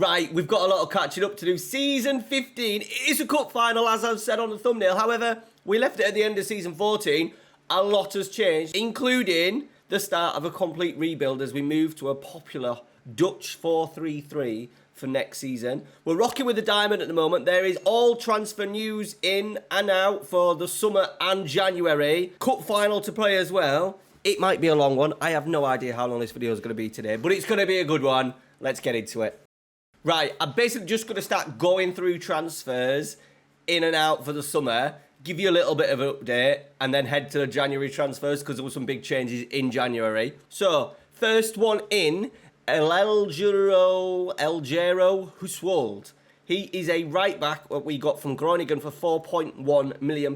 Right, we've got a lot of catching up to do. Season 15 is a cup final, as I've said on the thumbnail. However, we left it at the end of season 14. A lot has changed, including the start of a complete rebuild as we move to a popular Dutch 4-3-3 for next season. We're rocking with the diamond at the moment. There is all transfer news in and out for the summer and January. Cup final to play as well. It might be a long one. I have no idea how long this video is going to be today, but it's going to be a good one. Let's get into it. Right, I'm basically just going to start going through transfers in and out for the summer, give you a little bit of an update, and then head to the January transfers because there were some big changes in January. So, first one in, Eljero Huswold. He is a right back that we got from Groningen for £4.1 million.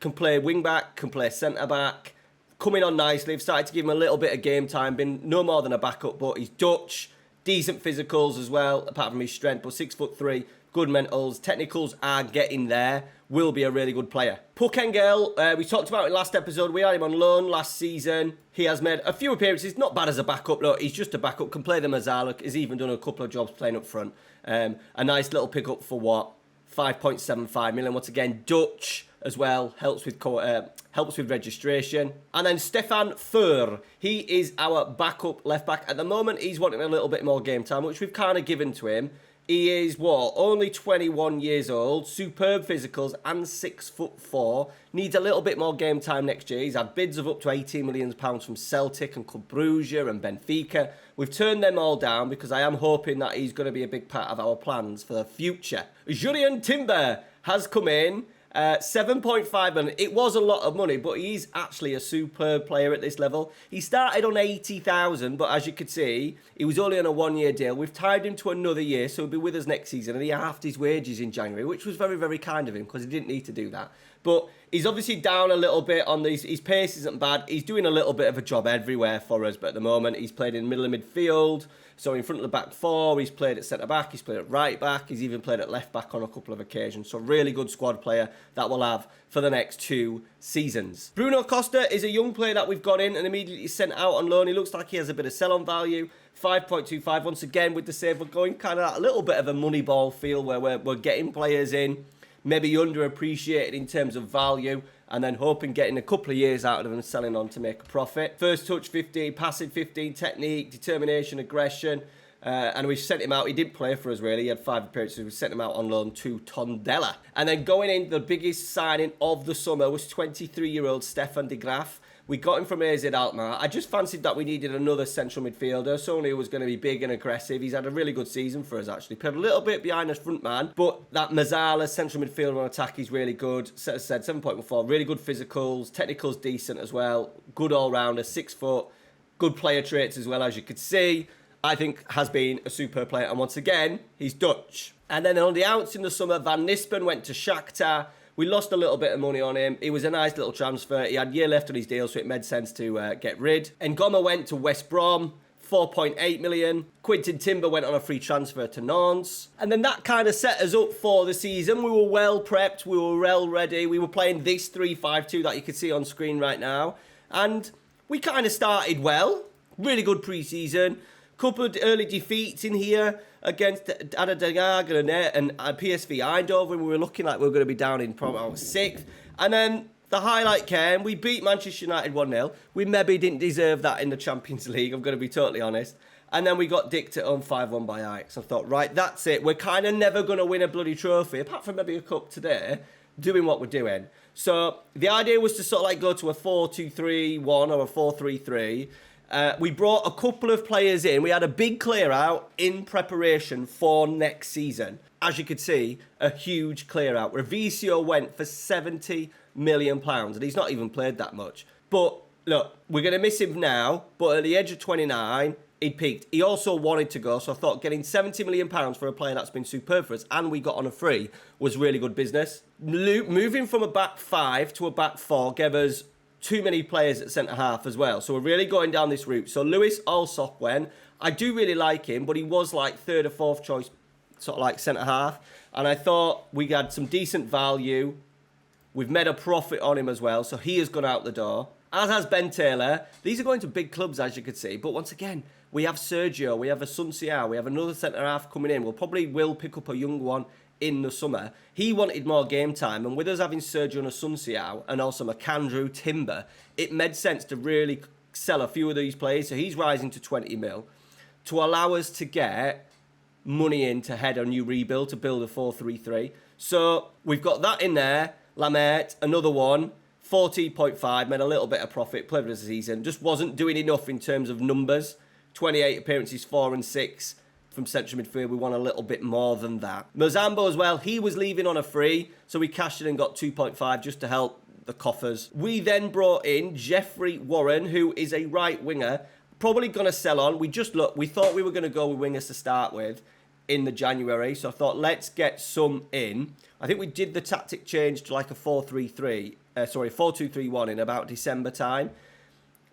Can play wing back, can play centre back. Coming on nicely. I've started to give him a little bit of game time. Been no more than a backup, but he's Dutch. Decent physicals as well, apart from his strength, but 6'3", good mentals. Technicals are getting there. Will be a really good player. Puck Engel, we talked about it in last episode. We had him on loan last season. He has made a few appearances. Not bad as a backup. Look, he's just a backup. Can play the Mazzala. He's even done a couple of jobs playing up front. A nice little pickup for what? 5.75 million. Once again, Dutch as well. Helps with registration. And then Stefan Fur. He is our backup left back. At the moment, he's wanting a little bit more game time, which we've kind of given to him. He is, what, only 21 years old, superb physicals and 6'4". Needs a little bit more game time next year. He's had bids of up to £18 million from Celtic and Club Brugge and Benfica. We've turned them all down because I am hoping that he's going to be a big part of our plans for the future. Julian Timber has come in. 7.5 million. It was a lot of money, but he's actually a superb player at this level. He started on 80,000, but as you could see, he was only on a one-year deal. We've tied him to another year, so he'll be with us next season, and he halved his wages in January, which was very, very kind of him because he didn't need to do that. But he's obviously down a little bit on these. His pace isn't bad. He's doing a little bit of a job everywhere for us, but at the moment, he's played in the middle of midfield. So in front of the back four, he's played at centre-back, he's played at right-back, he's even played at left-back on a couple of occasions. So really good squad player that we'll have for the next 2 seasons. Bruno Costa is a young player that we've got in and immediately sent out on loan. He looks like he has a bit of sell-on value. 5.25, once again with the save, we're going kind of that little bit of a money ball feel where we're getting players in, maybe underappreciated in terms of value, and then hoping getting a couple of years out of them and selling on to make a profit. First touch 15, passing 15, technique, determination, aggression. And we've sent him out. He didn't play for us, really. He had 5 appearances. We sent him out on loan to Tondela. And then going in, the biggest signing of the summer was 23-year-old Stefan de Graaf. We got him from AZ Alkmaar. I just fancied that we needed another central midfielder. Someone who was going to be big and aggressive. He's had a really good season for us, actually. Played a little bit behind us front man. But that Mazzala central midfielder on attack is really good. As I said, 7.14. Really good physicals. Technicals decent as well. Good all-rounder. 6 foot. Good player traits as well, as you could see. I think has been a super player. And once again, he's Dutch. And then on the outs in the summer, Van Nispen went to Shakhtar. We lost a little bit of money on him. It was a nice little transfer. He had a year left on his deal, so it made sense to get rid. Ngoma went to West Brom, 4.8 million. Quintin Timber went on a free transfer to Nantes. And then that kind of set us up for the season. We were well prepped. We were well ready. We were playing this 3-5-2 that you can see on screen right now. And we kind of started well. Really good pre-season. Couple of early defeats in here against Ada Den Haag and PSV Eindhoven. We were looking like we were going to be down in probably 6th. And then the highlight came. We beat Manchester United 1-0. We maybe didn't deserve that in the Champions League, I'm going to be totally honest. And then we got dicked at home 5-1 by Ajax. I thought, right, that's it. We're kind of never going to win a bloody trophy, apart from maybe a cup today, doing what we're doing. So the idea was to sort of like go to a 4-2-3-1 or a 4-3-3. We brought a couple of players in. We had a big clear out in preparation for next season. As you could see, a huge clear out. Revisio went for £70 million, and he's not even played that much. But look, we're going to miss him now, but at the age of 29, he peaked. He also wanted to go, so I thought getting £70 million for a player that's been superb for us, and we got on a free, was really good business. Moving from a back 5 to a back 4 gave us too many players at centre-half as well. So we're really going down this route. So Lewis Alsop went. I do really like him, but he was like 3rd or 4th choice, sort of like centre-half. And I thought we had some decent value We've made a profit on him as well, so he has gone out the door. As has Ben Taylor. These are going to big clubs, as you could see. But once again, we have Sergio, we have Asunciao, we have another centre-half coming in. We'll probably pick up a young one in the summer. He wanted more game time, and with us having Sergio and Asunciao, and also McAndrew, Timber, it made sense to really sell a few of these players. So he's rising to 20 mil to allow us to get money in to head a new rebuild, to build a 4-3-3. So we've got that in there. Lamette, another one. 14.5, made a little bit of profit, played for the season, just wasn't doing enough in terms of numbers. 28 appearances, 4 and 6 from central midfield. We want a little bit more than that. Mozambo as well, he was leaving on a free, so we cashed in and got 2.5 just to help the coffers. We then brought in Jeffrey Warren, who is a right winger, probably going to sell on. We thought we were going to go with wingers to start with in the January, so I thought let's get some in. I think we did the tactic change to like a 4-2-3-1 in about December time.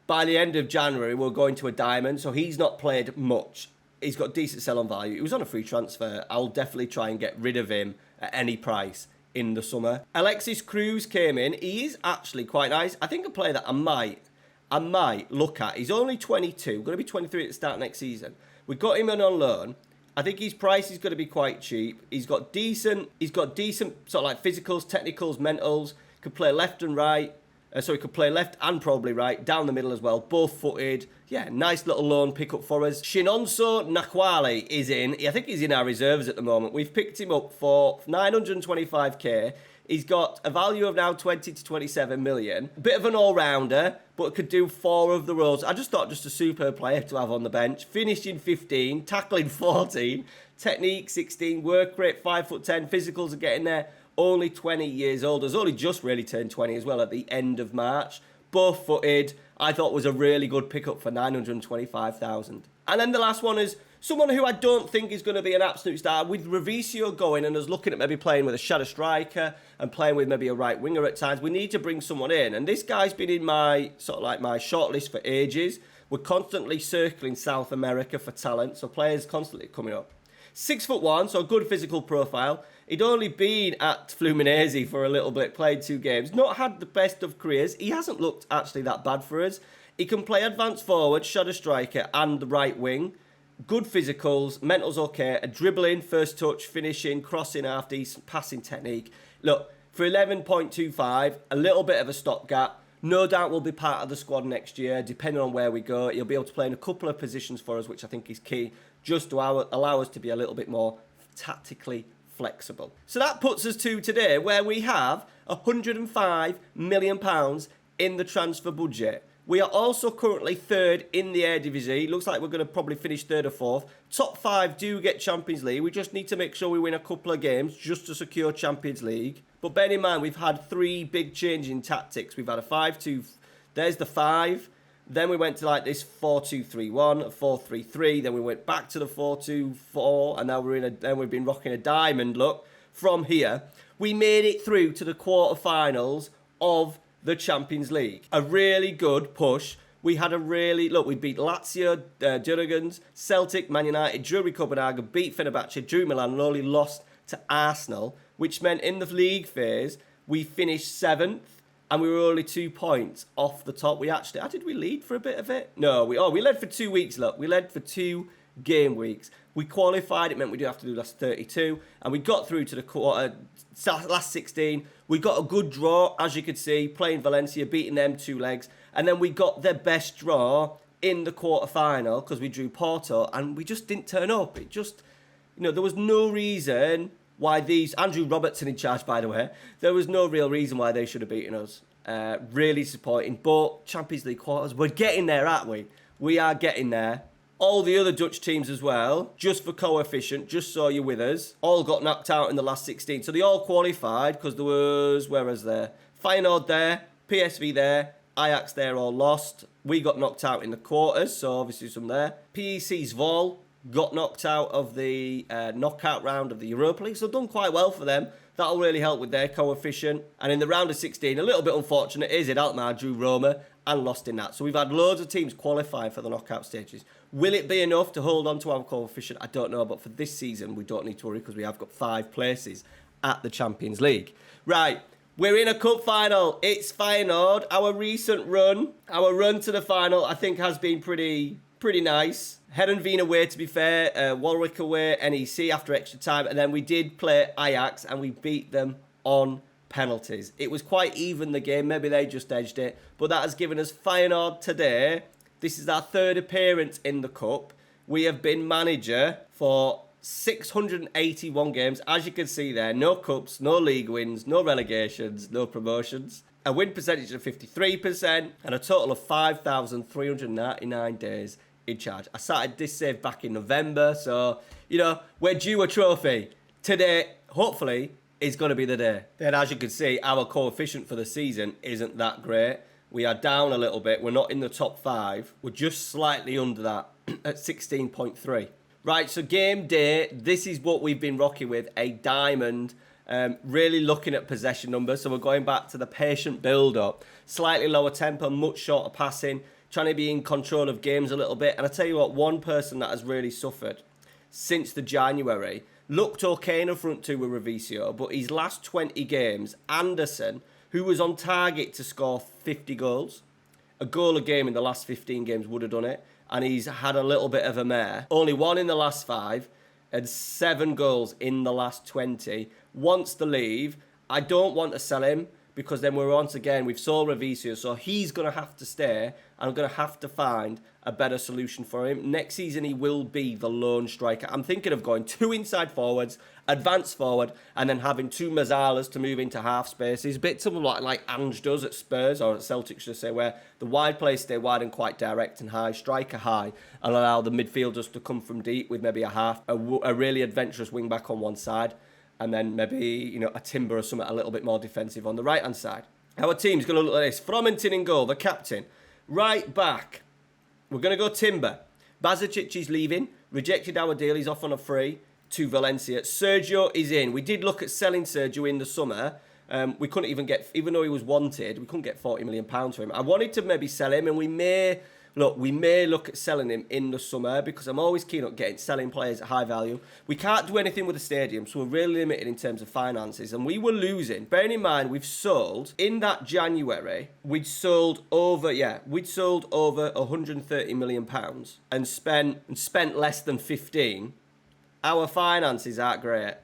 By the end of January, we're going to a diamond, so he's not played much. He's got decent sell-on value. He was on a free transfer. I'll definitely try and get rid of him at any price in the summer. Alexis Cruz came in. He is actually quite nice. I think a player that I might look at. He's only 22, going to be 23 at the start of next season. We got him in on loan. I think his price is going to be quite cheap. He's got decent sort of like physicals, technicals, mentals. Could play left and right. So he could play left and probably right, down the middle as well, both footed. Yeah, nice little loan pickup for us. Shinonso Nakwale is in. I think he's in our reserves at the moment. We've picked him up for 925k. He's got a value of now 20 to 27 million. Bit of an all-rounder, but could do 4 of the roles. I just thought just a superb player to have on the bench. Finishing 15, tackling 14, technique 16, work rate 5'10", physicals are getting there. Only 20 years old. Has only just really turned 20 as well at the end of March. Both footed. I thought was a really good pickup for 925,000. And then the last one is someone who I don't think is going to be an absolute star. With Revisio going and us looking at maybe playing with a shadow striker and playing with maybe a right winger at times, we need to bring someone in. And this guy's been in my sort of like my shortlist for ages. We're constantly circling South America for talent, so players constantly coming up. 6'1", so a good physical profile. He'd only been at Fluminense for a little bit, played 2 games. Not had the best of careers. He hasn't looked actually that bad for us. He can play advanced forward, shadow striker, and the right wing. Good physicals, mental's okay. A dribbling, first touch, finishing, crossing half decent, passing technique. Look, for 11.25, a little bit of a stopgap. No doubt will be part of the squad next year, depending on where we go. He'll be able to play in a couple of positions for us, which I think is key, just to allow us to be a little bit more tactically flexible. So that puts us to today, where we have £105 million in the transfer budget. We are also currently 3rd in the Eredivisie. Looks like we're going to probably finish 3rd or 4th. Top 5 do get Champions League. We just need to make sure we win a couple of games just to secure Champions League. But bear in mind, we've had 3 big changes in tactics. We've had a 5-2. There's the 5. Then we went to like this 4-2-3-1, a 4-3-3. Then we went back to the 4-2-4, and now we've been rocking a diamond look from here. We made it through to the quarterfinals of the Champions League. A really good push. We had we beat Lazio, Jurgens, Celtic, Man United, drew Copenhagen, beat Fenerbahce, drew Milan, and only lost to Arsenal, which meant in the league phase we finished 7th. And we were only 2 points off the top. Did we lead for a bit of it? No, we led for 2 weeks, look. We led for 2 game weeks. We qualified, it meant we do have to do last 32. And we got through to the last 16. We got a good draw, as you could see, playing Valencia, beating them 2 legs. And then we got their best draw in the quarter-final, because we drew Porto, and we just didn't turn up. It just, there was no reason why Andrew Robertson in charge, by the way, there was no real reason why they should have beaten us. Really disappointing. But Champions League quarters, we're getting there, aren't we? We are getting there. All the other Dutch teams as well, just for coefficient, just so you're with us, all got knocked out in the last 16. So they all qualified because there was, where was there? Feyenoord there, PSV there, Ajax there, all lost. We got knocked out in the quarters, so obviously some there. PEC Zwolle got knocked out of the knockout round of the Europa League, so done quite well for them. That'll really help with their coefficient. And in the round of 16, a little bit unfortunate, AZ Alkmaar drew Roma and lost in that. So we've had loads of teams qualify for the knockout stages. Will it be enough to hold on to our coefficient? I don't know, but for this season, we don't need to worry because we have got 5 places at the Champions League. Right, We're in a cup final. It's Feyenoord. Our recent run, to the final, I think has been pretty nice. Heerenveen away, to be fair. Warwick away, NEC after extra time. And then we did play Ajax and we beat them on penalties. It was quite even, the game. Maybe they just edged it. But that has given us Feyenoord today. This is our third appearance in the cup. We have been manager for 681 games. As you can see there, no cups, no league wins, no relegations, no promotions. A win percentage of 53% and a total of 5,399 days in charge. I started this save back in November, so, we're due a trophy. Today, hopefully, is going to be the day. Then, as you can see, our coefficient for the season isn't that great. We are down a little bit. We're not in the top 5. We're just slightly under that at 16.3. Right, so game day, this is what we've been rocking with, a diamond. Really looking at possession numbers. So we're going back to the patient build-up. Slightly lower tempo, much shorter passing, trying to be in control of games a little bit. And I tell you what, one person that has really suffered since the January, looked okay in a front two with Revisio, but his last 20 games, Anderson, who was on target to score 50 goals, a goal a game in the last 15 games would have done it, and he's had a little bit of a mare. Only 1 in the last 5, and 7 goals in the last 20. Wants to leave. I don't want to sell him, because then we've sold Revisio, so he's going to have to stay, and I'm going to have to find a better solution for him. Next season, he will be the lone striker. I'm thinking of going 2 inside forwards, advance forward, and then having 2 Mazzalas to move into half spaces. A bit something like Ange does at Spurs, or at Celtic, should I say, where the wide players stay wide and quite direct and high, striker high, and allow the midfielders to come from deep with maybe a really adventurous wing-back on one side, and then maybe, a Timber or something a little bit more defensive on the right-hand side. Our team's going to look like this. Fromentin in goal, the captain. Right back, we're going to go Timber. Bazicic is leaving. Rejected our deal. He's off on a free to Valencia. Sergio is in. We did look at selling Sergio in the summer. We couldn't even get, even though he was wanted, we couldn't get £40 million for him. I wanted to maybe sell him, and we may look at selling him in the summer, because I'm always keen on selling players at high value. We can't do anything with the stadium, so we're really limited in terms of finances, and we were losing. Bearing in mind, we've sold, in that January, we'd sold over £130 million and spent less than 15. Our finances aren't great,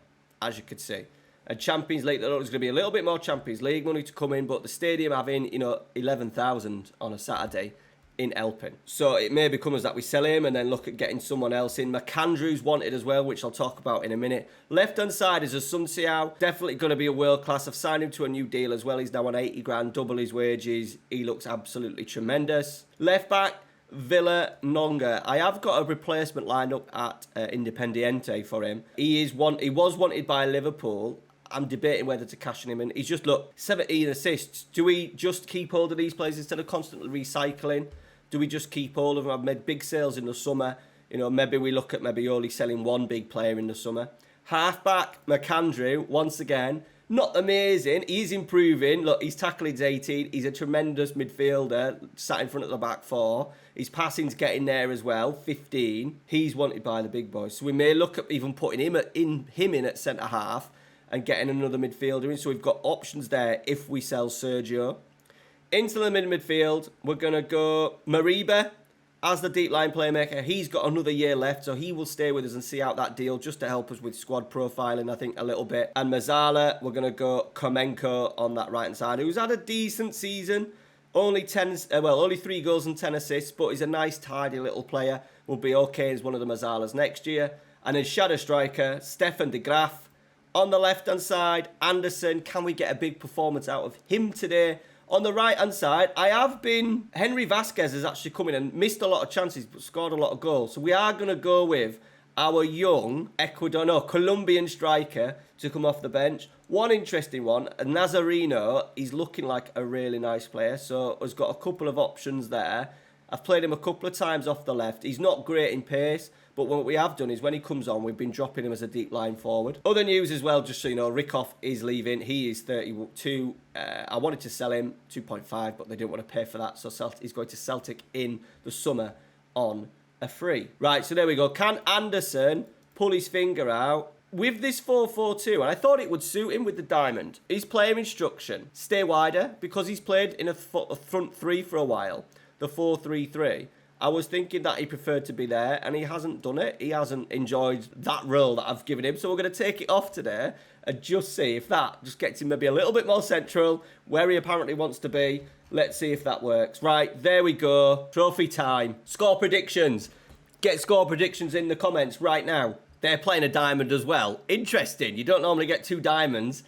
as you could see. And Champions League, there's going to be a little bit more Champions League money to come in, but the stadium having, 11,000 on a Saturday in helping. So it may become as that we sell him and then look at getting someone else in. McAndrew's wanted as well, which I'll talk about in a minute. Left-hand side is a Sun Xiao. Definitely going to be a world class. I've signed him to a new deal as well. He's now on 80 grand, double his wages. He looks absolutely tremendous. Left back, Villa Nonga. I have got a replacement lined up at Independiente for him. He was wanted by Liverpool. I'm debating whether to cash him in. He's just, 17 assists. Do we just keep hold of these players instead of constantly recycling? Do we just keep hold of them? I've made big sales in the summer. Maybe we look at only selling one big player in the summer. Halfback, McAndrew, once again, not amazing. He's improving. Look, his tackling's 18. He's a tremendous midfielder, sat in front of the back 4. His passing's getting there as well, 15. He's wanted by the big boys. So we may look at even putting him in at centre-half and getting another midfielder in. So we've got options there if we sell Sergio. Into the midfield, we're going to go Mariba as the deep line playmaker. He's got another year left, so he will stay with us and see out that deal just to help us with squad profiling, I think, a little bit. And Mazzala, we're going to go Komenko on that right-hand side, who's had a decent season. Only 3 goals and 10 assists, but he's a nice, tidy little player. Will be okay as one of the Mazzalas next year. And then shadow striker, Stefan de Graaf. On the left-hand side, Anderson. Can we get a big performance out of him today? On the right-hand side, Henry Vasquez has actually come in and missed a lot of chances, but scored a lot of goals. So we are going to go with our young Colombian striker to come off the bench. One interesting one, Nazareno, he's looking like a really nice player, so has got a couple of options there. I've played him a couple of times off the left. He's not great in pace, but what we have done is when he comes on, we've been dropping him as a deep line forward. Other news as well, just so you know, Rikoff is leaving. He is 32. I wanted to sell him 2.5, but they didn't want to pay for that, so he's going to Celtic in the summer on a free. Right, so there we go. Can Anderson pull his finger out? with this 4-4-2, and I thought it would suit him with the diamond, his player instruction, stay wider, because he's played in a front three for a while, the 4-3-3. I was thinking that he preferred to be there, and he hasn't done it. He hasn't enjoyed that role that I've given him. So we're going to take it off today and just see if that just gets him maybe a little bit more central, where he apparently wants to be. Let's see if that works. Right, there we go. Trophy time. Score predictions. Get score predictions in the comments right now. They're playing a diamond as well. Interesting. You don't normally get 2 diamonds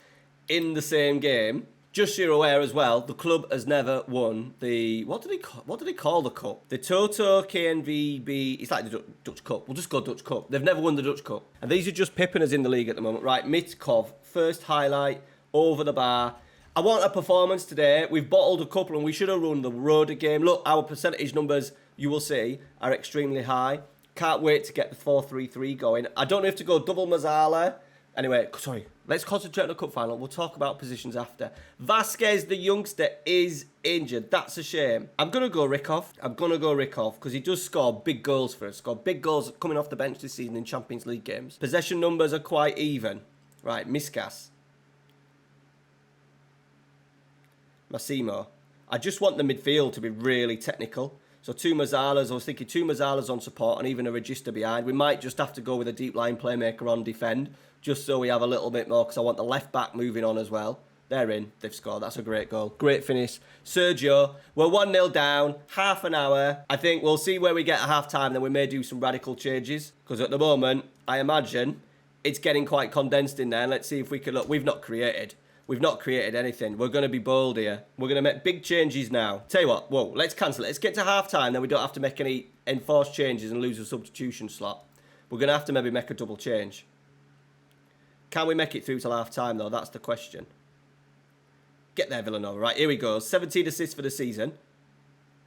in the same game. Just so you're aware as well, the club has never won the... What do they call the cup? The Toto KNVB... It's like the Dutch Cup. We'll just go Dutch Cup. They've never won the Dutch Cup. And these are just pipping in the league at the moment. Right, Mitkov, first highlight, over the bar. I want a performance today. We've bottled a couple and we should have run the Roda game. Look, our percentage numbers, you will see, are extremely high. Can't wait to get the 4-3-3 going. I don't have to go double Mazzala. Anyway, sorry, let's concentrate on the cup final. We'll talk about positions after. Vasquez, the youngster, is injured. That's a shame. I'm going to go Rikov because he does score big goals for us. Scored big goals coming off the bench this season in Champions League games. Possession numbers are quite even. Right, Miskas. Massimo. I just want the midfield to be really technical. So 2 Mazzalas, I was thinking 2 Mazzalas on support and even a register behind. We might just have to go with a deep line playmaker on defend, just so we have a little bit more, because I want the left back moving on as well. They're in, they've scored, that's a great goal. Great finish. Sergio, we're 1-0 down, half an hour. I think we'll see where we get at half time, then we may do some radical changes, because at the moment, I imagine it's getting quite condensed in there. Let's see if we can look. We've not created anything. We're going to be bold here. We're going to make big changes now. Tell you what, whoa, let's cancel it. Let's get to half-time, then we don't have to make any enforced changes and lose a substitution slot. We're going to have to maybe make a double change. Can we make it through till half-time, though? That's the question. Get there, Villanova. Right, here we go. 17 assists for the season.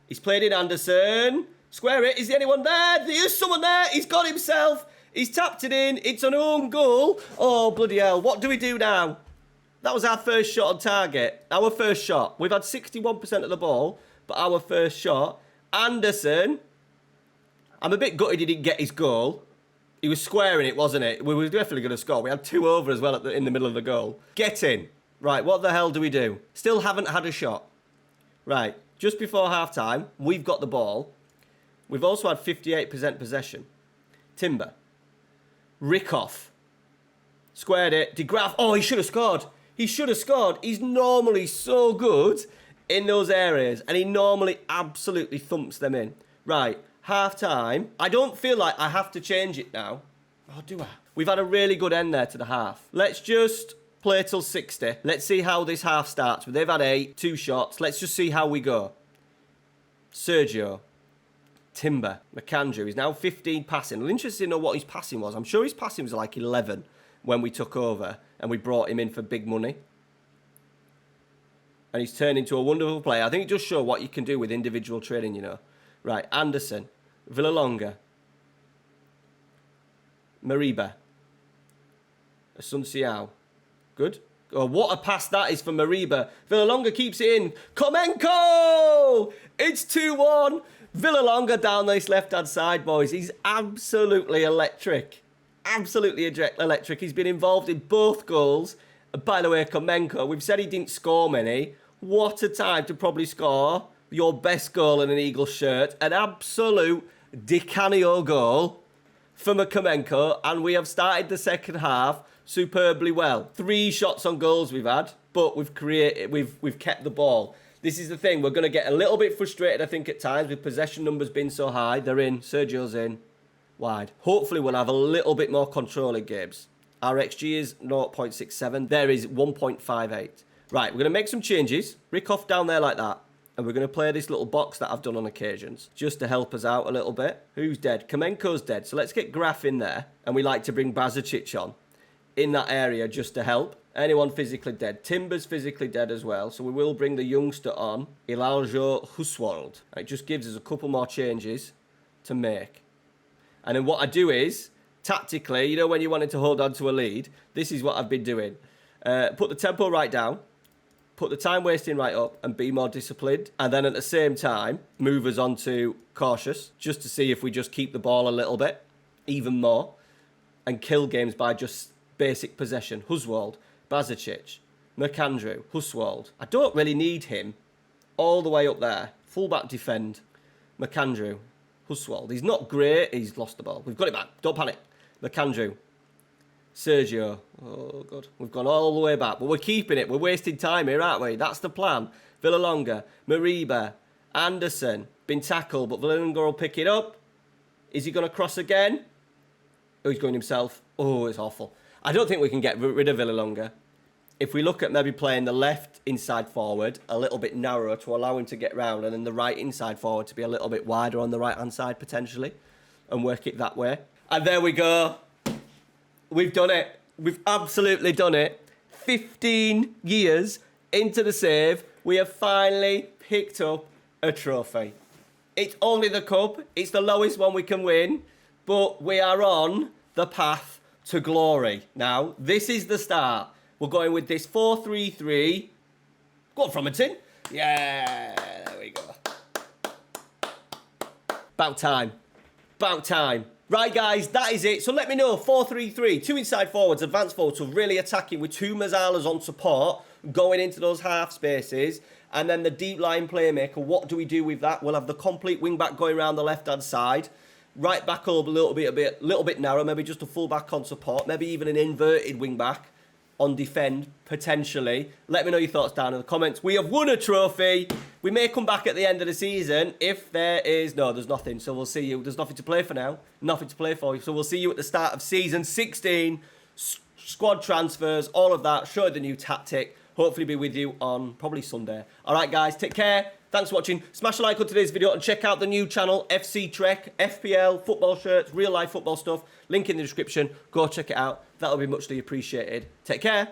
He's played in Anderson. Square it. Is there anyone there? There is someone there. He's got himself. He's tapped it in. It's an own goal. Oh, bloody hell. What do we do now? That was our first shot on target. Our first shot. We've had 61% of the ball, but our first shot. Anderson. I'm a bit gutted he didn't get his goal. He was squaring it, wasn't it? We were definitely going to score. We had 2 over as well in the middle of the goal. Get in. Right, what the hell do we do? Still haven't had a shot. Right, just before half-time, we've got the ball. We've also had 58% possession. Timber. Rikov. Squared it. De Graaf. Oh, he should have scored. He should have scored. He's normally so good in those areas, and he normally absolutely thumps them in. Right, half-time. I don't feel like I have to change it now. Oh, do I? We've had a really good end there to the half. Let's just play till 60. Let's see how this half starts. They've had 8, 2 shots. Let's just see how we go. Sergio. Timber. McAndrew. He's now 15 passing. I'm interested to know what his passing was. I'm sure his passing was like 11 when we took over and we brought him in for big money. And he's turned into a wonderful player. I think it does show what you can do with individual training, you know. Right, Anderson. Villalonga. Mariba. Asunciao. Good. Oh, what a pass that is for Mariba. Villalonga keeps it in. Komenko! It's 2-1. Villalonga down this left-hand side, boys. He's absolutely electric. Absolutely electric. He's been involved in both goals. And by the way, Komenko, we've said he didn't score many. What a time to probably score your best goal in an Eagles shirt. An absolute Di Canio goal from a Komenko. And we have started the second half superbly well. 3 shots on goals we've had, but we've kept the ball. This is the thing. We're going to get a little bit frustrated, I think, at times with possession numbers being so high. They're in. Sergio's in. Wide. Hopefully, we'll have a little bit more control in games. Our XG is 0.67. There is 1.58. Right, we're going to make some changes. Rikov down there like that. And we're going to play this little box that I've done on occasions, just to help us out a little bit. Who's dead? Kamenko's dead. So let's get Graf in there. And we like to bring Bazacic on in that area just to help. Anyone physically dead. Timber's physically dead as well. So we will bring the youngster on, Ilaljo Huswald. It just gives us a couple more changes to make. And then what I do is, tactically, you know when you wanted to hold on to a lead, this is what I've been doing. Put the tempo right down, put the time wasting right up, and be more disciplined. And then at the same time, move us on to cautious, just to see if we just keep the ball a little bit, even more, and kill games by just basic possession. Huswald, Bazacic, McAndrew, Huswald. I don't really need him all the way up there. Fullback defend. McAndrew, Huswald. He's not great. He's lost the ball. We've got it back. Don't panic. McAndrew. Sergio. Oh, God. We've gone all the way back. But we're keeping it. We're wasting time here, aren't we? That's the plan. Villalonga. Mariba. Anderson. Been tackled, but Villalonga will pick it up. Is he going to cross again? Oh, he's going himself. Oh, it's awful. I don't think we can get rid of Villalonga. If we look at maybe playing the left inside forward a little bit narrower to allow him to get round, and then the right inside forward to be a little bit wider on the right-hand side potentially, and work it that way. And there we go. We've done it. We've absolutely done it. 15 years into the save, we have finally picked up a trophy. It's only the cup. It's the lowest one we can win, but we are on the path to glory. Now, this is the start. We're going with this 4-3-3. Go on, Fromentin. Yeah, there we go. About time. About time. Right, guys, that is it. So let me know. 4-3-3. 2 inside forwards, advanced forwards, so really attacking with 2 Mazzalas on support, going into those half spaces. And then the deep line playmaker, what do we do with that? We'll have the complete wing back going around the left-hand side. Right back up a little bit narrow, maybe just a full back on support, maybe even an inverted wing back on defend, potentially. Let me know your thoughts down in the comments. We have won a trophy. We may come back at the end of the season if there is... No, there's nothing. So we'll see you. There's nothing to play for now. Nothing to play for. So we'll see you at the start of season 16. Squad transfers, all of that. Show the new tactic. Hopefully be with you on probably Sunday. All right, guys. Take care. Thanks for watching. Smash a like on today's video and check out the new channel, FC Trek, FPL, football shirts, real life football stuff. Link in the description. Go check it out. That'll be muchly appreciated. Take care.